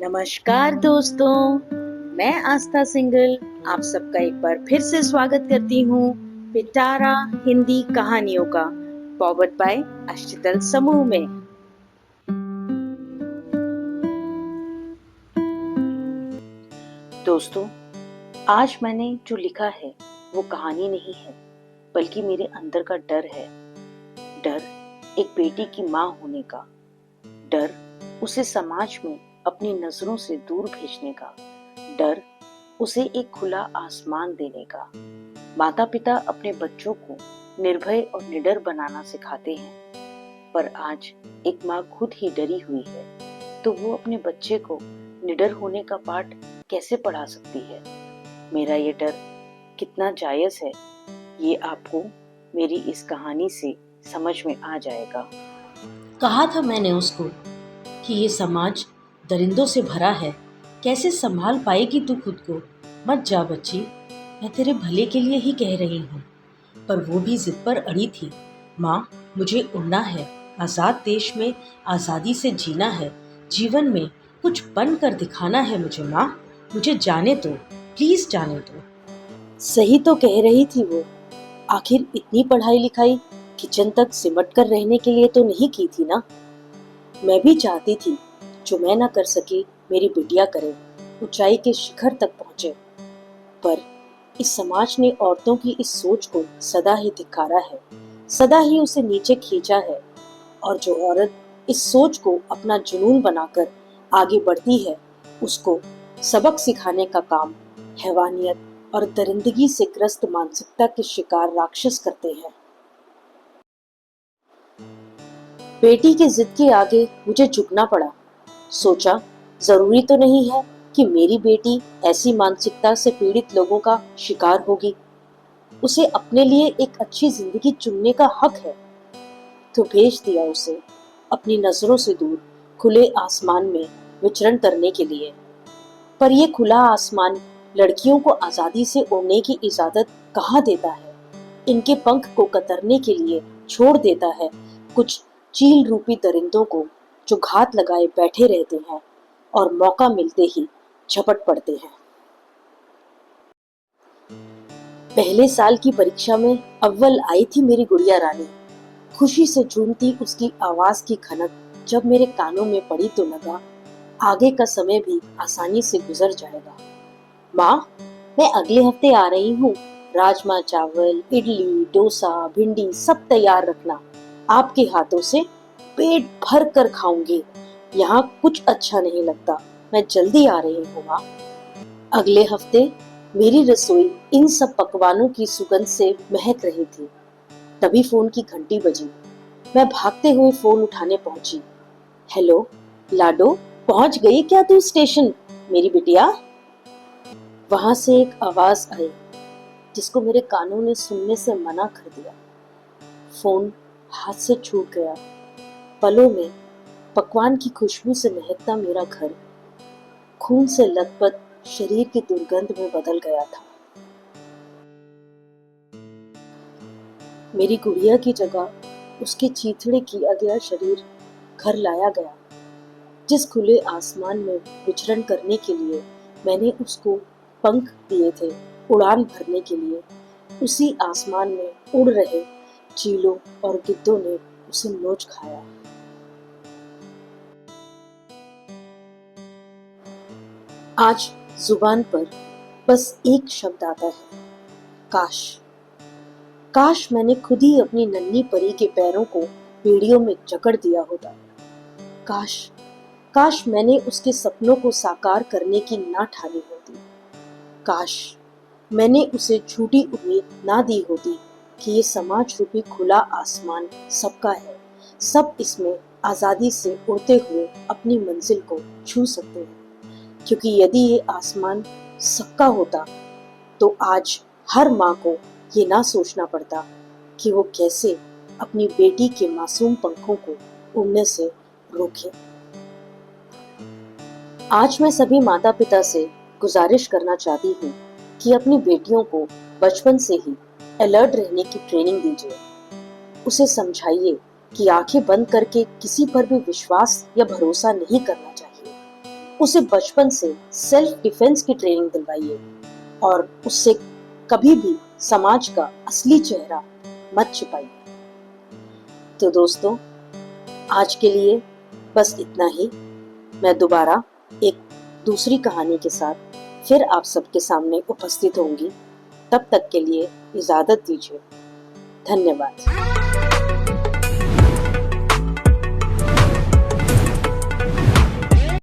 नमस्कार दोस्तों, मैं आस्था सिंगल आप सबका एक बार फिर से स्वागत करती हूँ पिटारा हिंदी कहानियों का फॉरवर्ड बाय अष्टदल समूह में। दोस्तों, आज मैंने जो लिखा है वो कहानी नहीं है, बल्कि मेरे अंदर का डर है। डर एक बेटी की माँ होने का, डर उसे समाज में अपनी नजरों से दूर भेजने का, डर उसे एक खुला आसमान देने का। माता पिता अपने बच्चों को निर्भय और निडर बनाना सिखाते हैं, पर आज एक माँ खुद ही डरी हुई है, तो वो अपने बच्चे को निडर होने का पाठ कैसे पढ़ा सकती है? मेरा ये डर कितना जायज है, ये आपको मेरी इस कहानी से समझ में आ जाएगा। कहा था मैंने उसको कि ये समाज दरिंदों से भरा है, कैसे संभाल पाएगी तू खुद को? मत जा बच्ची, मैं तेरे भले के लिए ही कह रही हूँ। पर वो भी जिद पर अड़ी थी। माँ, मुझे उड़ना है, आज़ाद देश में आज़ादी से जीना है, जीवन में कुछ बन कर दिखाना है मुझे। माँ, मुझे जाने दो, प्लीज जाने दो। सही तो कह रही थी वो। आखिर इतनी पढ़ाई लिखाई किचन तक सिमट कर रहने के लिए तो नहीं की थी ना। मैं भी चाहती थी जो मैं ना कर सकी मेरी बिटिया करे, ऊंचाई के शिखर तक पहुंचे। पर इस समाज ने औरतों की इस सोच को सदा ही धिक्कारा है, सदा ही उसे नीचे खींचा है। और जो औरत इस सोच को अपना जुनून बनाकर आगे बढ़ती है, उसको सबक सिखाने का काम हैवानियत और दरिंदगी से ग्रस्त मानसिकता के शिकार राक्षस करते हैं। बेटी की जिद के आगे मुझे झुकना पड़ा। सोचा, जरूरी तो नहीं है कि मेरी बेटी ऐसी मानसिकता से पीड़ित लोगों का शिकार होगी। उसे अपने लिए एक अच्छी जिंदगी चुनने का हक है। तो भेज दिया उसे अपनी नजरों से दूर खुले आसमान में विचरण करने के लिए। पर यह खुला आसमान लड़कियों को आजादी से उड़ने की इजाजत कहाँ देता है? इनके पंख को कतरने के लिए छोड़ देता है कुछ चील रूपी दरिंदों को, जो घात लगाए बैठे रहते हैं और मौका मिलते ही झपट पड़ते हैं। पहले साल की परीक्षा में अव्वल आई थी मेरी गुड़िया रानी। खुशी से झूमती उसकी आवाज की खनक जब मेरे कानों में पड़ी तो लगा आगे का समय भी आसानी से गुजर जाएगा। माँ, मैं अगले हफ्ते आ रही हूँ। राजमा चावल, इडली, डोसा, भिंडी सब तैयार रखना। आपके हाथों से पेट भर कर खाऊंगी। यहाँ कुछ अच्छा नहीं लगता। मैं जल्दी आ रही हूँ माँ। अगले हफ्ते मेरी रसोई इन सब पकवानों की सुगंध से महक रही थी। तभी फोन की घंटी बजी। मैं भागते हुए फोन उठाने पहुंची। हेलो लाडो, पहुंच गई क्या तू स्टेशन मेरी बिटिया? वहां से एक आवाज आई जिसको मेरे कानों ने सुनने से मना कर दिया। फोन हाथ से छूट गया। पलों में पकवान की खुशबू से महकता मेरा घर खून से लथपथ शरीर की दुर्गंध में बदल गया था। मेरी गुड़िया की जगह उसके चीथड़े किया गया शरीर घर लाया गया। जिस खुले आसमान में विचरण करने के लिए मैंने उसको पंख दिए थे, उड़ान भरने के लिए, उसी आसमान में उड़ रहे चीलों और गिद्धों ने उसे नोच खाया। आज जुबान पर बस एक शब्द आता है, काश। काश मैंने खुद ही अपनी नन्ही परी के पैरों को बेड़ियों में जकड़ दिया होता। काश काश मैंने उसके सपनों को साकार करने की ना ठानी होती। काश मैंने उसे झूठी उम्मीद ना दी होती कि ये समाज रूपी खुला आसमान सबका है, सब इसमें आजादी से उड़ते हुए अपनी मंजिल को छू सकते हैं। क्योंकि यदि ये आसमान सबका होता तो आज हर माँ को ये ना सोचना पड़ता कि वो कैसे अपनी बेटी के मासूम पंखों को उड़ने से रोके। आज मैं सभी माता पिता से गुजारिश करना चाहती हूँ कि अपनी बेटियों को बचपन से ही अलर्ट रहने की ट्रेनिंग दीजिए। उसे समझाइए कि आंखें बंद करके किसी पर भी विश्वास या भरोसा नहीं करना चाहिए। उसे बचपन से सेल्फ डिफेंस की ट्रेनिंग दिलवाइए और उससे कभी भी समाज का असली चेहरा मत छिपाइए। तो दोस्तों, आज के लिए बस इतना ही। मैं दोबारा एक दूसरी कहानी के साथ फिर आप सबके सामने उपस्थित होंगी। तब तक के लिए इजाजत दीजिए। धन्यवाद।